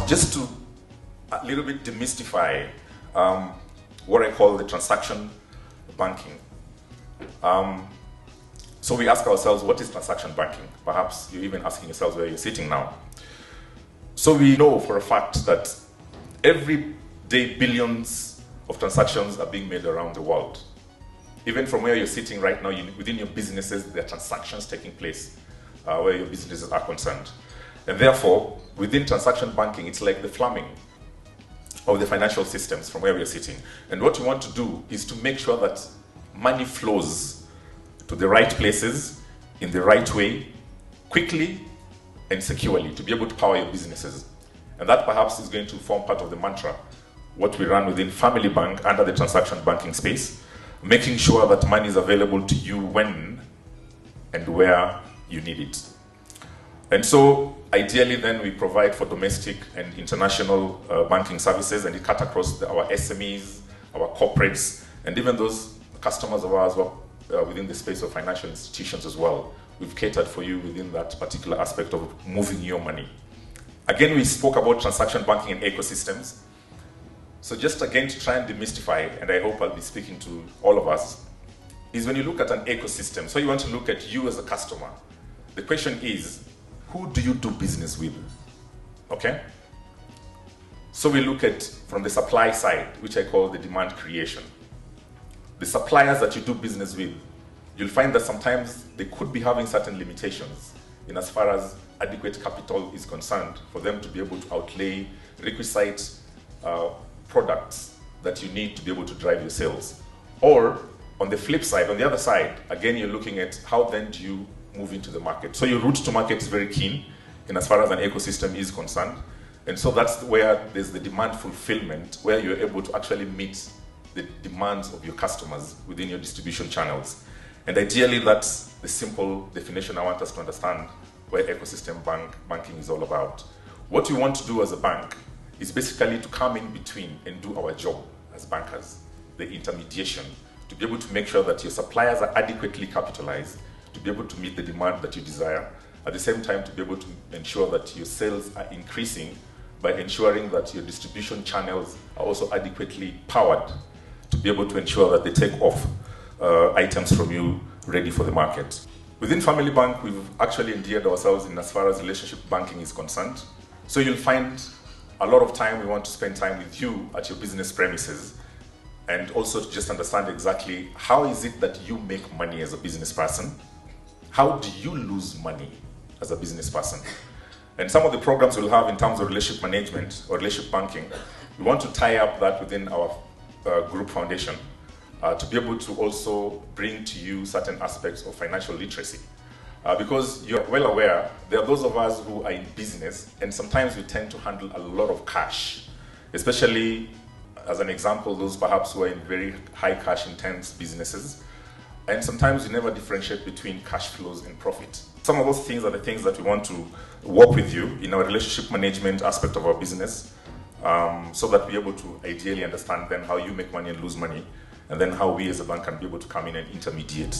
just to a little bit demystify what I call the transaction banking. So we ask ourselves, what is transaction banking? Perhaps you're even asking yourselves where you're sitting now. So we know for a fact that every day billions of transactions are being made around the world. Even from where you're sitting right now, within your businesses, there are transactions taking place where your businesses are concerned. And therefore, within transaction banking, it's like the plumbing of the financial systems from where we're sitting. And what you want to do is to make sure that money flows to the right places, in the right way, quickly and securely, to be able to power your businesses. And that perhaps is going to form part of the mantra, what we run within Family Bank under the transaction banking space, making sure that money is available to you when and where you need it. And so ideally then we provide for domestic and international banking services, and it cut across our SMEs, our corporates, and even those customers of ours who are within the space of financial institutions as well. We've catered for you within that particular aspect of moving your money. Again, we spoke about transaction banking and ecosystems. So just again to try and demystify, and I hope I'll be speaking to all of us, is when you look at an ecosystem, so you want to look at you as a customer. The question is, who do you do business with? Okay? So we look at from the supply side, which I call the demand creation. The suppliers that you do business with, you'll find that sometimes they could be having certain limitations in as far as adequate capital is concerned for them to be able to outlay requisite products that you need to be able to drive your sales. Or on the flip side, on the other side, again, you're looking at how then do you move into the market. So your route to market is very keen in as far as an ecosystem is concerned. And so that's where there's the demand fulfillment, where you're able to actually meet the demands of your customers within your distribution channels. And ideally, that's the simple definition I want us to understand where ecosystem banking is all about. What we want to do as a bank is basically to come in between and do our job as bankers, the intermediation, to be able to make sure that your suppliers are adequately capitalized, to be able to meet the demand that you desire, at the same time to be able to ensure that your sales are increasing by ensuring that your distribution channels are also adequately powered to be able to ensure that they take off items from you ready for the market. Within Family Bank, we've actually endeared ourselves in as far as relationship banking is concerned. So you'll find a lot of time we want to spend time with you at your business premises, and also to just understand exactly how is it that you make money as a business person? How do you lose money as a business person? And some of the programs we'll have in terms of relationship management or relationship banking, we want to tie up that within our group foundation to be able to also bring to you certain aspects of financial literacy. Because you're well aware, there are those of us who are in business, and sometimes we tend to handle a lot of cash, especially as an example, those perhaps who are in very high cash intense businesses. And sometimes we never differentiate between cash flows and profit. Some of those things are the things that we want to work with you in our relationship management aspect of our business, so that we're able to ideally understand then how you make money and lose money, and then how we as a bank can be able to come in and intermediate.